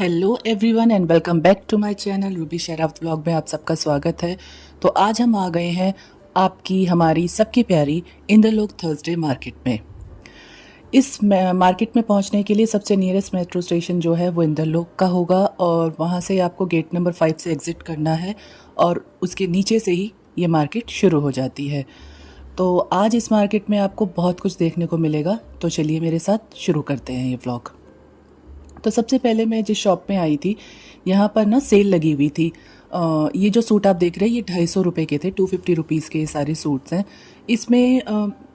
Hello everyone and welcome back to my channel Ruby Sherawat vlog में आप सबका स्वागत है। तो आज हम आ गए हैं आपकी हमारी सबकी प्यारी इंद्रलोक थर्सडे मार्केट में। इस मार्केट में पहुंचने के लिए सबसे नियरेस्ट मेट्रो स्टेशन जो है वो इंद्रलोक का होगा और वहां से आपको गेट नंबर 5 से एग्ज़िट करना है और उसके नीचे से ही ये मार्केट शुरू हो जाती है। तो आज इस मार्केट में आपको बहुत कुछ देखने को मिलेगा, तो चलिए मेरे साथ शुरू करते हैं ये व्लॉग। तो सबसे पहले मैं जिस शॉप में आई थी यहाँ पर ना सेल लगी हुई थी। ये जो सूट आप देख रहे हैं ये 250 रुपये के थे, 250 रुपीज़ के ये सारे सूट्स हैं। इसमें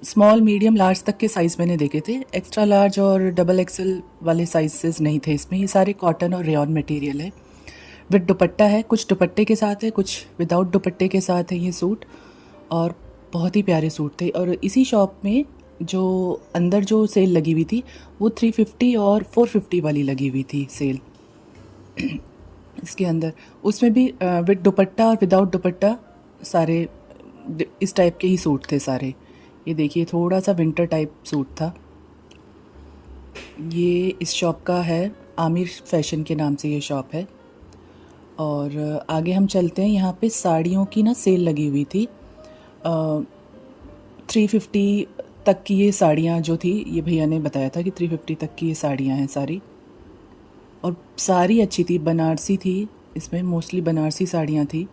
स्मॉल मीडियम लार्ज तक के साइज़ मैंने देखे थे, एक्स्ट्रा लार्ज और डबल एक्सल वाले साइजेस नहीं थे इसमें। ये सारे कॉटन और रेयॉन मटेरियल है, विद दुपट्टा है, कुछ दुपट्टे के साथ है, कुछ विदाउट दुपट्टे के साथ है ये सूट। और बहुत ही प्यारे सूट थे। और इसी शॉप में जो अंदर जो सेल लगी हुई थी वो 350 और 450 वाली लगी हुई थी सेल इसके अंदर। उसमें भी विद दुपट्टा और विदाउट दुपट्टा सारे इस टाइप के ही सूट थे सारे। ये देखिए थोड़ा सा विंटर टाइप सूट था। ये इस शॉप का है, आमिर फैशन के नाम से ये शॉप है। और आगे हम चलते हैं। यहाँ पे साड़ियों की ना सेल लगी हुई थी। 350 तक की ये साड़ियाँ जो थी, ये भैया ने बताया था कि 350 तक की ये साड़ियाँ हैं सारी। और सारी अच्छी थी, बनारसी थी, इसमें मोस्टली बनारसी साड़ियाँ थी,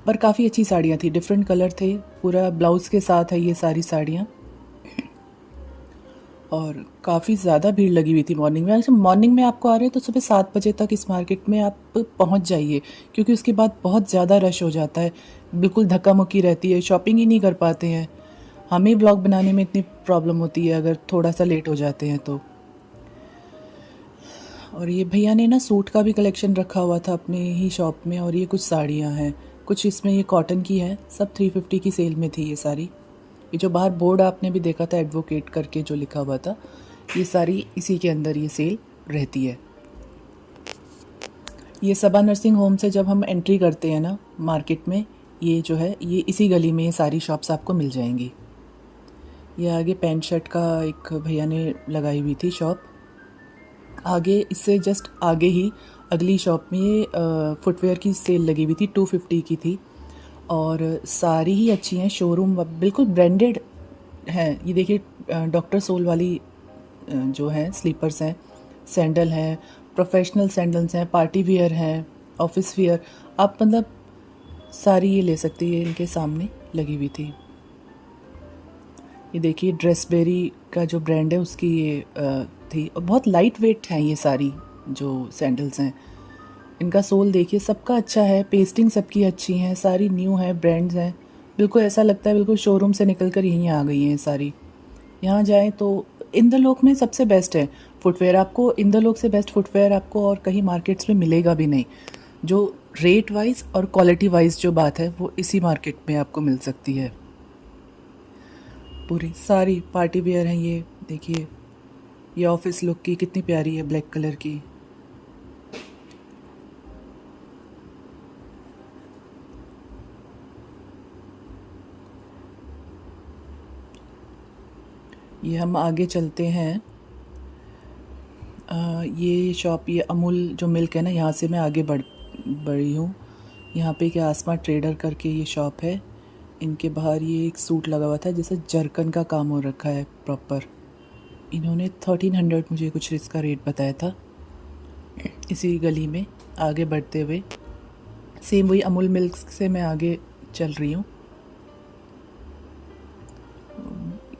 पर काफ़ी अच्छी साड़ियाँ थी, डिफरेंट कलर थे, पूरा ब्लाउज़ के साथ है ये सारी साड़ियाँ। और काफ़ी ज़्यादा भीड़ लगी हुई थी मॉर्निंग में। अगर मॉर्निंग में आपको आ रहे हैं तो सुबह 7 बजे तक इस मार्केट में आप पहुंच जाइए, क्योंकि उसके बाद बहुत ज़्यादा रश हो जाता है, बिल्कुल धक्का मुक्की रहती है, शॉपिंग ही नहीं कर पाते हैं। हमें व्लॉग बनाने में इतनी प्रॉब्लम होती है अगर थोड़ा सा लेट हो जाते हैं तो। और ये भैया ने ना सूट का भी कलेक्शन रखा हुआ था अपने ही शॉप में। और ये कुछ साड़ियाँ हैं, कुछ इसमें ये कॉटन की है, सब 350 की सेल में थी ये सारी। ये जो बाहर बोर्ड आपने भी देखा था एडवोकेट करके जो लिखा हुआ था, ये सारी इसी के अंदर ये सेल रहती है। ये सबा नर्सिंग होम से जब हम एंट्री करते हैं ना मार्केट में, ये जो है ये इसी गली में ये सारी शॉप्स आपको मिल जाएंगी। ये आगे पैंट शर्ट का एक भैया ने लगाई हुई थी शॉप। आगे इससे जस्ट आगे ही अगली शॉप में ये फुटवेयर की सेल लगी हुई थी, 250 की थी। और सारी ही अच्छी हैं, शोरूम बिल्कुल ब्रांडेड हैं। ये देखिए डॉक्टर सोल वाली जो है स्लीपर्स हैं, सैंडल हैं, प्रोफेशनल सैंडल्स हैं, पार्टी वियर हैं, ऑफिस वियर, आप मतलब सारी ये ले सकती है, इनके सामने लगी हुई थी। ये देखिए ड्रेसबेरी का जो ब्रांड है उसकी ये थी। और बहुत लाइट वेट हैं ये सारी जो सैंडल्स हैं। इनका सोल देखिए सबका अच्छा है, पेस्टिंग सबकी अच्छी हैं, सारी न्यू है, ब्रांड्स हैं। बिल्कुल ऐसा लगता है बिल्कुल शोरूम से निकल कर यहीं आ गई हैं सारी। यहाँ जाएं तो इंद्रलोक में सबसे बेस्ट है फुटवेयर। आपको इंद्रलोक से बेस्ट फुटवेयर आपको और कहीं मार्केट्स में मिलेगा भी नहीं। जो रेट वाइज और क्वालिटी वाइज जो बात है वो इसी मार्केट में आपको मिल सकती है। पूरी सारी पार्टी वेयर हैं। ये देखिए ये ऑफिस लुक की कितनी प्यारी है, ब्लैक कलर की। ये हम आगे चलते हैं। ये शॉप, ये अमूल जो मिल्क है ना, यहाँ से मैं आगे बढ़ी हूँ। यहाँ पे क्या आसमा ट्रेडर करके ये शॉप है। इनके बाहर ये एक सूट लगा हुआ था जैसे जरकन का काम हो रखा है प्रॉपर। इन्होंने 1300 मुझे कुछ इसका रेट बताया था। इसी गली में आगे बढ़ते हुए सेम वही अमूल मिल्क से मैं आगे चल रही हूँ।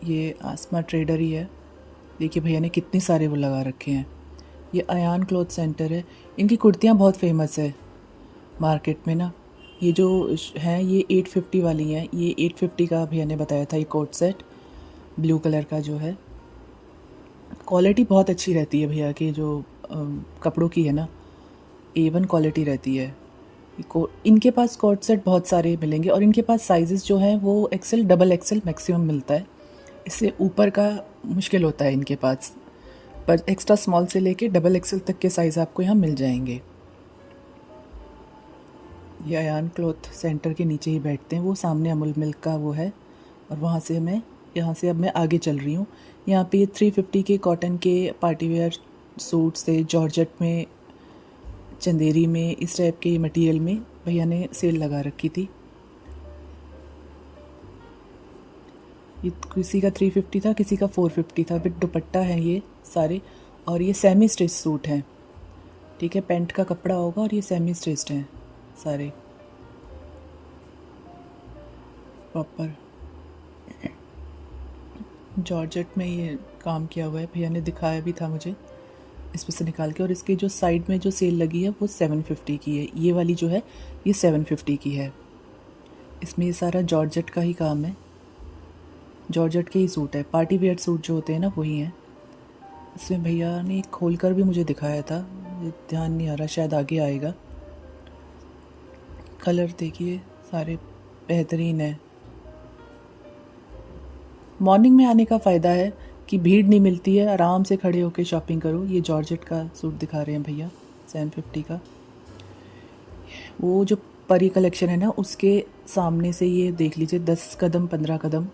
ये आसमा ट्रेडर ही है। देखिए भैया ने कितने सारे वो लगा रखे हैं। ये अयान क्लॉथ सेंटर है, इनकी कुर्तियाँ बहुत फेमस है मार्केट में ना। ये जो हैं ये 850 वाली हैं। ये 850 का भैया ने बताया था। ये कोट सेट ब्लू कलर का जो है, क्वालिटी बहुत अच्छी रहती है भैया की जो कपड़ों की है ना, A1 क्वालिटी रहती है। इनके पास कोट सेट बहुत सारे मिलेंगे और इनके पास साइजेस जो हैं वो एक्सेल डबल एक्सेल मैक्सिमम मिलता है। इससे ऊपर का मुश्किल होता है इनके पास, पर एक्स्ट्रा स्मॉल से लेके डबल एक्सेल तक के साइज़ आपको यहाँ मिल जाएंगे। ये अयान क्लॉथ सेंटर के नीचे ही बैठते हैं वो, सामने अमूल मिल्क का वो है। और वहाँ से अब मैं आगे चल रही हूँ। यहाँ पे 350 के कॉटन के पार्टी वेयर सूट्स थे, जॉर्जेट में चंदेरी में, इस टाइप के मटेरियल में भैया ने सेल लगा रखी थी। ये किसी का 350 था, किसी का 450 था। विद दुपट्टा है ये सारे, और ये सेमी स्टिच सूट हैं। ठीक है, पैंट का कपड़ा होगा और ये सेमी स्टिच्ड हैं सारे प्रॉपर। जॉर्जेट में ये काम किया हुआ है, भैया ने दिखाया भी था मुझे इस पे से निकाल के। और इसके जो साइड में जो सेल लगी है वो 750 की है। ये वाली जो है ये 750 की है। इसमें ये सारा जॉर्जेट का ही काम है, जॉर्जेट के ही सूट है। पार्टी वेयर सूट जो होते हैं ना वही हैं। इसमें भैया ने खोल कर भी मुझे दिखाया था, ध्यान नहीं आ रहा, शायद आगे आएगा। कलर देखिए सारे बेहतरीन है। मॉर्निंग में आने का फ़ायदा है कि भीड़ नहीं मिलती है, आराम से खड़े होकर शॉपिंग करो। ये जॉर्जेट का सूट दिखा रहे हैं भैया 750 का। वो जो परी कलेक्शन है ना, उसके सामने से ये देख लीजिए 10 कदम 15 कदम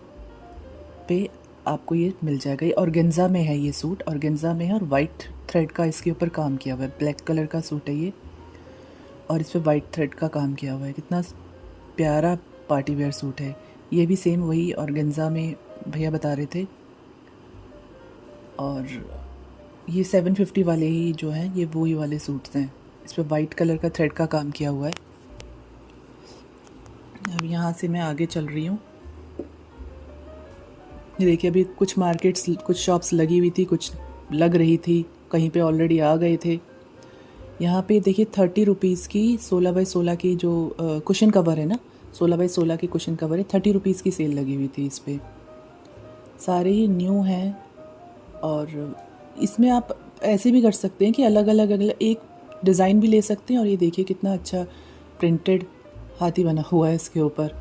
पे आपको ये मिल जाएगा। ये ऑर्गेन्जा में है, ये सूट ऑर्गेन्जा में है और वाइट थ्रेड का इसके ऊपर काम किया हुआ है। ब्लैक कलर का सूट है ये और इस पर वाइट थ्रेड का काम किया हुआ है। कितना प्यारा पार्टी वेयर सूट है। ये भी सेम वही ऑर्गेन्जा में भैया बता रहे थे। और ये 750 वाले ही जो हैं ये वही वाले सूट्स हैं। इस पर वाइट कलर का थ्रेड का काम किया हुआ है। अब यहाँ से मैं आगे चल रही हूँ। ये देखिए, अभी कुछ मार्केट्स, कुछ शॉप्स लगी हुई थी, कुछ लग रही थी, कहीं पे ऑलरेडी आ गए थे। यहाँ पे देखिए 30 रुपीज़ की 16x16 की जो कुशन कवर है ना, 16x16 की कुशन कवर है, 30 रुपीज़ की सेल लगी हुई थी इस पर। सारे ही न्यू हैं। और इसमें आप ऐसे भी कर सकते हैं कि अलग अलग एक डिज़ाइन भी ले सकते हैं। और ये देखिए कितना अच्छा प्रिंटेड हाथी बना हुआ है इसके ऊपर।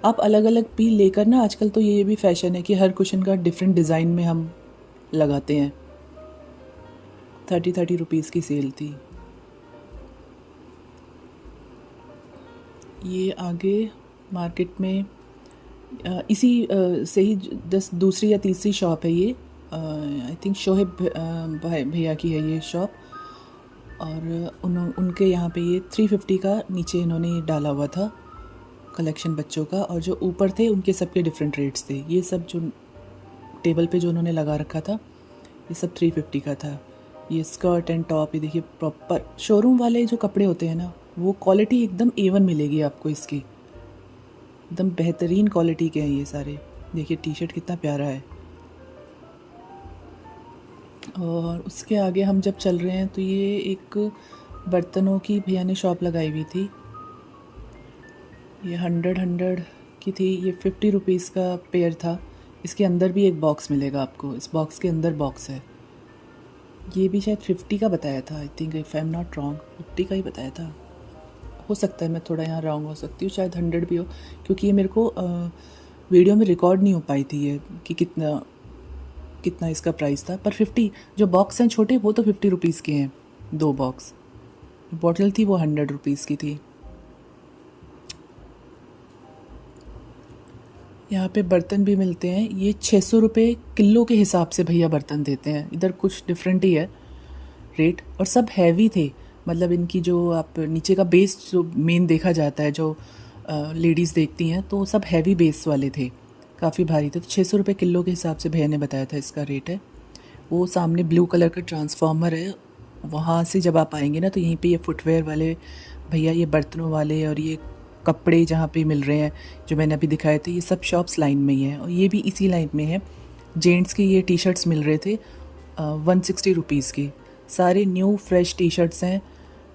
आप अलग अलग पील लेकर ना, आजकल तो ये भी फैशन है कि हर कुशन का डिफरेंट डिज़ाइन में हम लगाते हैं। 30 रुपीज़ की सेल थी। ये आगे मार्केट में इसी से ही दूसरी या तीसरी शॉप है ये। आई थिंक शोहेब भैया की है ये शॉप। और उनके यहाँ पे ये 350 का नीचे इन्होंने डाला हुआ था कलेक्शन बच्चों का। और जो ऊपर थे उनके सबके डिफरेंट रेट्स थे। ये सब जो टेबल पे जो उन्होंने लगा रखा था ये सब 350 का था। ये स्कर्ट एंड टॉप, ये देखिए प्रॉपर शोरूम वाले जो कपड़े होते हैं ना, वो क्वालिटी एकदम A1 मिलेगी आपको इसकी। एकदम बेहतरीन क्वालिटी के हैं ये सारे। देखिए टी शर्ट कितना प्यारा है। और उसके आगे हम जब चल रहे हैं तो ये एक बर्तनों की भैया ने शॉप लगाई हुई थी। ये 100 की थी। ये 50 रुपीज़ का पेयर था। इसके अंदर भी एक बॉक्स मिलेगा आपको, इस बॉक्स के अंदर बॉक्स है। ये भी शायद 50 का बताया था, I think, if I am not wrong, 50 का ही बताया था। हो सकता है मैं थोड़ा यहाँ रॉन्ग हो सकती हूँ, शायद 100 भी हो, क्योंकि ये मेरे को वीडियो में रिकॉर्ड नहीं हो पाई थी ये कि कितना इसका प्राइस था। पर 50 जो बॉक्स हैं छोटे वो तो 50 रुपीज़ के हैं। 2 बॉक्स। बॉटल थी वो 100 रुपीज़ की थी। यहाँ पे बर्तन भी मिलते हैं। ये 600 रुपये किलो के हिसाब से भैया बर्तन देते हैं। इधर कुछ डिफरेंट ही है रेट। और सब हैवी थे, मतलब इनकी जो आप नीचे का बेस जो मेन देखा जाता है, जो लेडीज़ देखती हैं, तो सब हैवी बेस वाले थे, काफ़ी भारी थे। तो 600 रुपये किलो के हिसाब से भैया ने बताया था इसका रेट है। वो सामने ब्लू कलर का ट्रांसफार्मर है, वहाँ से जब आप आएंगे ना तो यहीं पे ये फुटवेयर वाले भैया, ये बर्तनों वाले और ये कपड़े जहाँ पे मिल रहे हैं जो मैंने अभी दिखाए थे, ये सब शॉप्स लाइन में ही हैं। और ये भी इसी लाइन में है। जेंट्स के ये टी शर्ट्स मिल रहे थे 160 रुपीज़ की। सारे न्यू फ्रेश टी शर्ट्स हैं,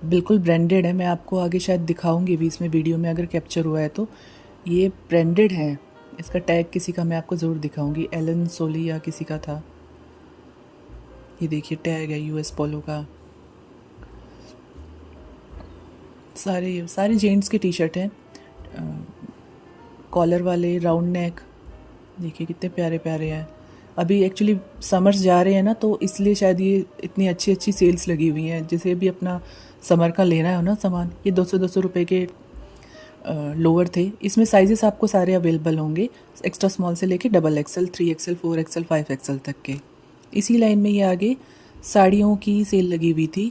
बिल्कुल ब्रांडेड है। मैं आपको आगे शायद दिखाऊंगी भी इसमें वीडियो में अगर कैप्चर हुआ है तो। ये ब्रांडेड है। इसका टैग किसी का मैं आपको ज़रूर दिखाऊंगी, एलन सोली या किसी का था। ये देखिए टैग है US पोलो का। सारे जेंट्स के टी शर्ट हैं, कॉलर वाले, राउंड नेक। देखिए कितने प्यारे प्यारे हैं। अभी एक्चुअली समर्स जा रहे हैं ना, तो इसलिए शायद ये इतनी अच्छी अच्छी सेल्स लगी हुई हैं। जिसे भी अपना समर का लेना है ना सामान, ये 200 रुपये के लोअर थे। इसमें साइजेस आपको सारे अवेलेबल होंगे, एक्स्ट्रा स्मॉल से लेके XXL, 3XL, 4XL, 5XL तक के। इसी लाइन में ये आगे साड़ियों की सेल लगी हुई थी।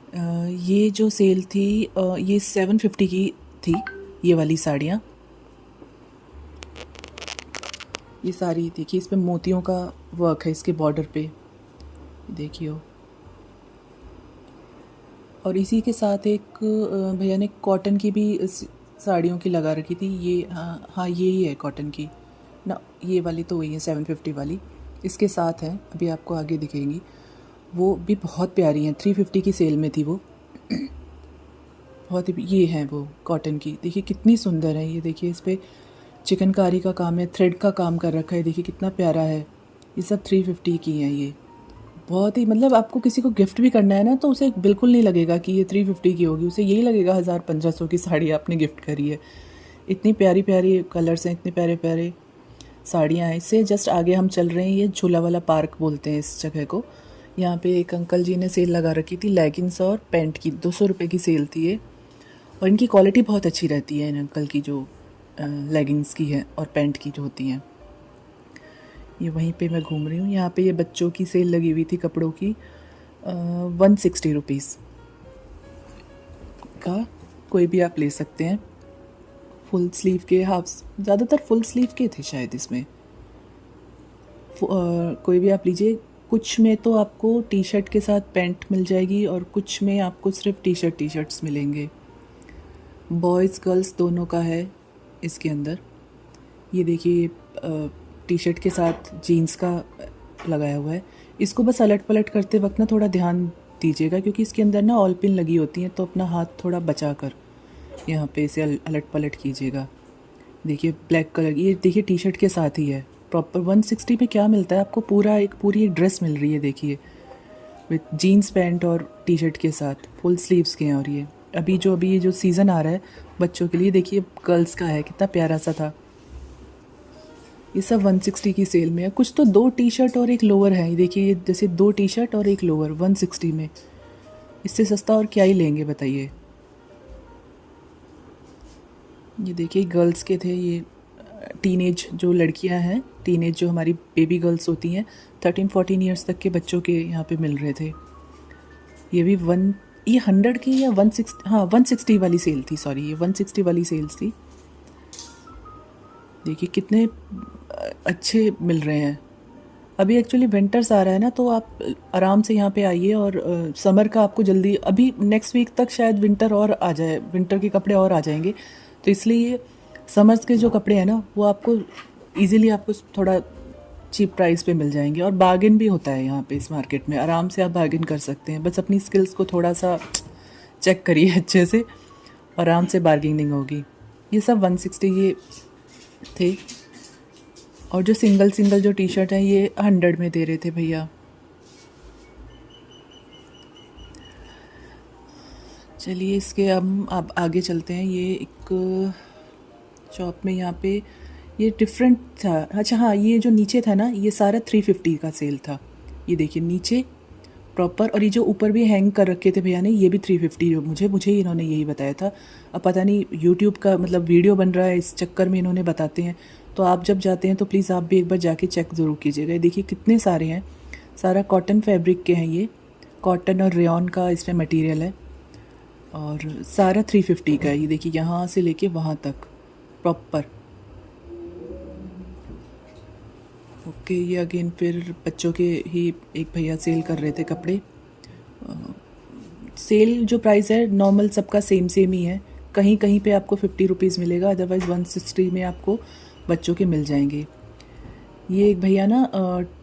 ये जो सेल थी ये 750 की थी, ये वाली साड़ियाँ। ये सारी देखिए, इस पे मोतियों का वर्क है इसके बॉर्डर पे, देखिए। और इसी के साथ एक भैया ने कॉटन की भी साड़ियों की लगा रखी थी। ये हाँ हाँ, ये ही है कॉटन की ना, ये वाली तो वही है 750 वाली। इसके साथ है, अभी आपको आगे दिखेंगी, वो भी बहुत प्यारी हैं। 350 की सेल में थी वो, बहुत ही। ये है वो कॉटन की, देखिए कितनी सुंदर है। ये देखिए, इस पर चिकनकारी का काम है, थ्रेड का काम कर रखा है, देखिए कितना प्यारा है। ये सब 350 की हैं। ये बहुत ही, मतलब आपको किसी को गिफ्ट भी करना है ना, तो उसे बिल्कुल नहीं लगेगा कि ये 350 की होगी, उसे यही लगेगा 1000-1500 की साड़ी आपने गिफ्ट करी है। इतनी प्यारी प्यारी कलर्स हैं, इतने प्यारे प्यारे साड़ियाँ हैं। इससे जस्ट आगे हम चल रहे हैं, ये झूला वाला पार्क बोलते हैं इस जगह को। यहाँ पे एक अंकल जी ने सेल लगा रखी थी लेगिंग्स और पैंट की, 200 रुपये की सेल थी ये। और इनकी क्वालिटी बहुत अच्छी रहती है इन अंकल की, जो लेगिंग्स की है और पैंट की जो होती हैं। ये वहीं पे मैं घूम रही हूँ। यहाँ पे ये बच्चों की सेल लगी हुई थी कपड़ों की, 160 रुपीज़ का कोई भी आप ले सकते हैं। फुल स्लीव के, हाफ, ज़्यादातर फुल स्लीव के थे शायद इसमें। कोई भी आप लीजिए। कुछ में तो आपको टी शर्ट के साथ पैंट मिल जाएगी और कुछ में आपको सिर्फ टी शर्ट्स मिलेंगे। बॉयज़ गर्ल्स दोनों का है इसके अंदर। ये देखिए, टी शर्ट के साथ जीन्स का लगाया हुआ है। इसको बस अलट पलट करते वक्त ना थोड़ा ध्यान दीजिएगा, क्योंकि इसके अंदर ना ऑल पिन लगी होती हैं, तो अपना हाथ थोड़ा बचा कर यहाँ पे इसे अलट पलट कीजिएगा। देखिए ब्लैक कलर, ये देखिए टी शर्ट के साथ ही है प्रॉपर। 160 में क्या मिलता है आपको, पूरी एक ड्रेस मिल रही है, देखिए, विथ जीन्स पैंट और टी शर्ट के साथ, फुल स्लीव्स के हैं। और ये अभी ये जो सीज़न आ रहा है बच्चों के लिए, देखिए गर्ल्स का है, कितना प्यारा सा था। ये सब 160 की सेल में है। कुछ तो 2 टी शर्ट और एक लोअर है, ये देखिए, जैसे 2 टी शर्ट और एक लोअर 160 में। इससे सस्ता और क्या ही लेंगे बताइए। ये देखिए गर्ल्स के थे, ये टीनेज जो लड़कियां हैं, टीनेज जो हमारी बेबी गर्ल्स होती हैं, 13-14 ईयर्स तक के बच्चों के यहाँ पे मिल रहे थे। ये भी ये 100 की या 160, हाँ 160 वाली सेल थी, सॉरी, ये 160 वाली सेल्स थी। देखिए कितने अच्छे मिल रहे हैं। अभी एक्चुअली विंटर्स आ रहा है ना, तो आप आराम से यहाँ पे आइए। और समर का आपको जल्दी, अभी नेक्स्ट वीक तक शायद विंटर और आ जाए, विंटर के कपड़े और आ जाएंगे, तो इसलिए समर्स के जो कपड़े हैं ना, वो आपको इजीली आपको थोड़ा चीप प्राइस पे मिल जाएंगे। और बार्गेन भी होता है यहाँ पे, इस मार्केट में आराम से आप बार्गेन कर सकते हैं। बस अपनी स्किल्स को थोड़ा सा चेक करिए अच्छे से, आराम से बार्गेनिंग होगी। ये सब 160 ये थे। और जो सिंगल जो टी शर्ट है, ये 100 में दे रहे थे भैया। चलिए इसके हम अब आगे चलते हैं। ये एक शॉप में, यहाँ पे ये डिफरेंट था। अच्छा हाँ, ये जो नीचे था ना, ये सारा 350 का सेल था। ये देखिए नीचे प्रॉपर, और ये जो ऊपर भी हैंग कर रखे थे भैया ने, ये भी 350। मुझे इन्होंने यही बताया था। अब पता नहीं यूट्यूब का मतलब वीडियो बन रहा है, इस चक्कर में इन्होंने बताते हैं। तो आप जब जाते हैं तो प्लीज़ आप भी एक बार जाके चेक ज़रूर कीजिएगा। देखिए कितने सारे हैं, सारा कॉटन फैब्रिक के हैं। ये कॉटन और रेयॉन का इसमें मटेरियल है, और सारा 350 का है। ये देखिए यहाँ से लेके वहाँ तक प्रॉपर। ओके, ये अगेन फिर बच्चों के ही एक भैया सेल कर रहे थे कपड़े। सेल जो प्राइस है नॉर्मल सबका सेम ही है। कहीं कहीं पे आपको 50 रुपीज़ मिलेगा, अदरवाइज़ 160 में आपको बच्चों के मिल जाएंगे। ये एक भैया ना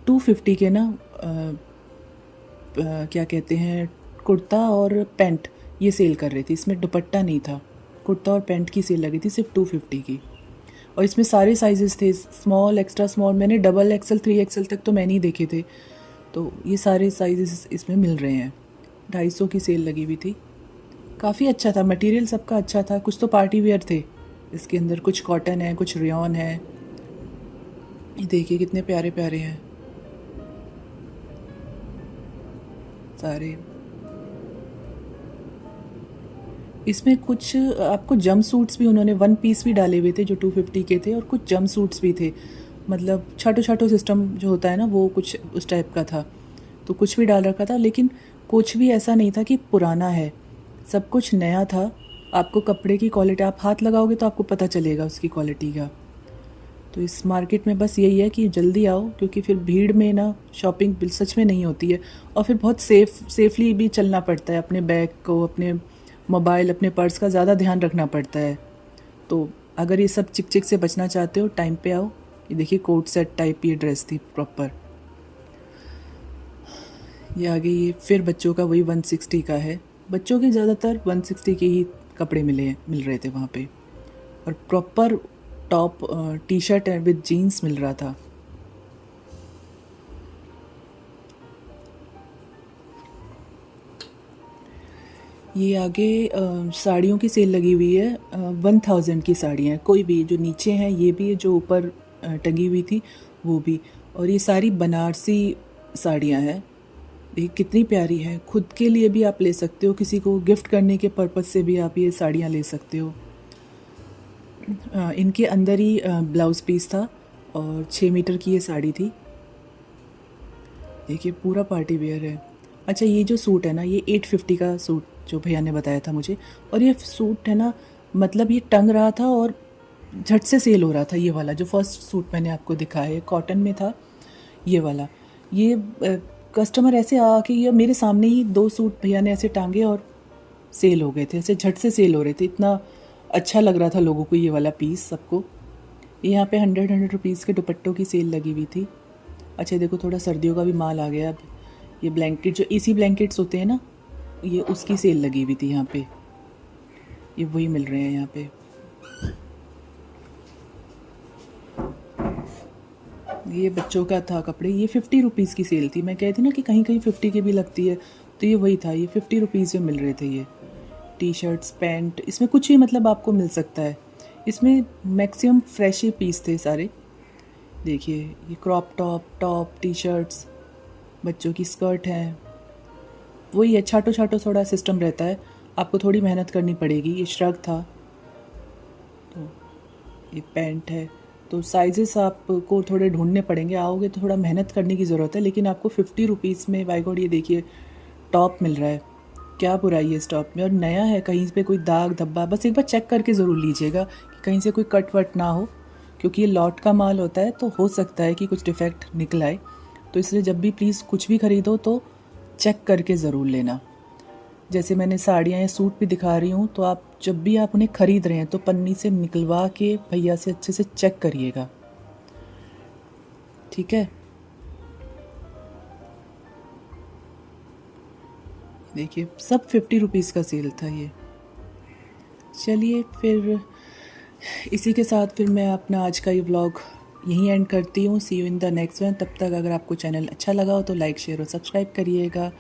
250 के ना क्या कहते हैं, कुर्ता और पैंट ये सेल कर रही थी। इसमें दुपट्टा नहीं था, कुर्ता और पैंट की सेल लगी थी सिर्फ 250 की। और इसमें सारे साइजेस थे, स्मॉल, एक्स्ट्रा स्मॉल। मैंने डबल एक्सल 3XL तक तो मैंने ही देखे थे। तो ये सारे साइजेस इसमें मिल रहे हैं। 250 की सेल लगी हुई थी। काफ़ी अच्छा था, मटेरियल सबका अच्छा था। कुछ तो पार्टी वेयर थे इसके अंदर, कुछ कॉटन है, कुछ रेयॉन है। ये देखिए कितने प्यारे प्यारे हैं सारे। इसमें कुछ आपको जंप सूट्स भी, उन्होंने 1 पीस भी डाले हुए थे जो 250 के थे, और कुछ जंप सूट्स भी थे। मतलब छाटो सिस्टम जो होता है ना, वो कुछ उस टाइप का था। तो कुछ भी डाल रखा था, लेकिन कुछ भी ऐसा नहीं था कि पुराना है, सब कुछ नया था। आपको कपड़े की क्वालिटी, आप हाथ लगाओगे तो आपको पता चलेगा उसकी क्वालिटी का। तो इस मार्केट में बस यही है कि जल्दी आओ, क्योंकि फिर भीड़ में ना शॉपिंग सच में नहीं होती है। और फिर बहुत सेफली भी चलना पड़ता है, अपने बैग को, अपने मोबाइल, अपने पर्स का ज़्यादा ध्यान रखना पड़ता है। तो अगर ये सब चिक चिक से बचना चाहते हो, टाइम पे आओ। ये देखिए कोट सेट टाइप ये ड्रेस थी प्रॉपर। ये आगे ये फिर बच्चों का वही 160 का है। बच्चों के ज़्यादातर 160 के ही कपड़े मिल रहे थे वहाँ पे। और proper top T shirt with jeans मिल रहा था। ये आगे साड़ियों की सेल लगी हुई है। 1000 की साड़ियाँ, कोई भी जो नीचे हैं ये भी, जो ऊपर टंगी हुई थी वो भी। और ये सारी बनारसी साड़ियाँ हैं। ये कितनी प्यारी है, खुद के लिए भी आप ले सकते हो, किसी को गिफ्ट करने के पर्पज़ से भी आप ये साड़ियाँ ले सकते हो। इनके अंदर ही ब्लाउज़ पीस था और 6 मीटर की ये साड़ी थी। देखिए पूरा पार्टी वेयर है। अच्छा, ये जो सूट है ना, ये 850 का सूट जो भैया ने बताया था मुझे। और ये सूट है ना, मतलब ये टंग रहा था और झट से सेल हो रहा था। ये वाला जो फर्स्ट सूट मैंने आपको दिखाया है, कॉटन में था ये वाला। ये कस्टमर ऐसे आके, ये मेरे सामने ही 2 सूट भैया ने ऐसे टांगे और सेल हो गए थे, ऐसे झट से सेल हो रहे थे। इतना अच्छा लग रहा था लोगों को ये वाला पीस सबको। यहाँ पे 100 रुपीज़ के दुपट्टों की सेल लगी हुई थी। अच्छा देखो, थोड़ा सर्दियों का भी माल आ गया अब। ये ब्लैंकेट, जो इसी ब्लैंकेट्स होते हैं ना, ये उसकी सेल लगी हुई थी यहाँ पे। ये वही मिल रहे हैं यहाँ पे। ये बच्चों का था कपड़े, ये 50 रुपीज़ की सेल थी। मैं कहती ना कि कहीं कहीं 50 की भी लगती है, तो ये वही था। ये 50 रुपीज़ में मिल रहे थे ये टी शर्ट्स, पैंट, इसमें कुछ ही मतलब आपको मिल सकता है। इसमें मैक्सिमम फ्रेश ही पीस थे सारे। देखिए ये क्रॉप टॉप, टी शर्ट्स, बच्चों की स्कर्ट हैं। वही है, छाटो छाटो थोड़ा सिस्टम रहता है, आपको थोड़ी मेहनत करनी पड़ेगी। ये श्रग था, तो ये पैंट है। तो साइजेस आपको थोड़े ढूंढने पड़ेंगे, आओगे तो थोड़ा मेहनत करने की ज़रूरत है। लेकिन आपको 50 रुपीज़ में, बाय गॉड, ये देखिए टॉप मिल रहा है। क्या बुराई है इस टॉप में, और नया है, कहीं पे कोई दाग धब्बा, बस एक बार चेक करके ज़रूर लीजिएगा कि कहीं से कोई कट वट ना हो, क्योंकि ये लॉट का माल होता है, तो हो सकता है कि कुछ डिफेक्ट निकल आए। तो इसलिए जब भी प्लीज़ कुछ भी ख़रीदो तो चेक करके ज़रूर लेना। जैसे मैंने साड़ियाँ या सूट भी दिखा रही हूँ, तो आप जब भी आप उन्हें ख़रीद रहे हैं तो पन्नी से निकलवा के भैया से अच्छे से चेक करिएगा, ठीक है। देखिए सब 50 रुपीज़ का सेल था ये। चलिए फिर इसी के साथ फिर मैं अपना आज का ये व्लॉग यहीं एंड करती हूँ। See you in the next one. तब तक अगर आपको चैनल अच्छा लगा हो तो लाइक, शेयर और सब्सक्राइब करिएगा।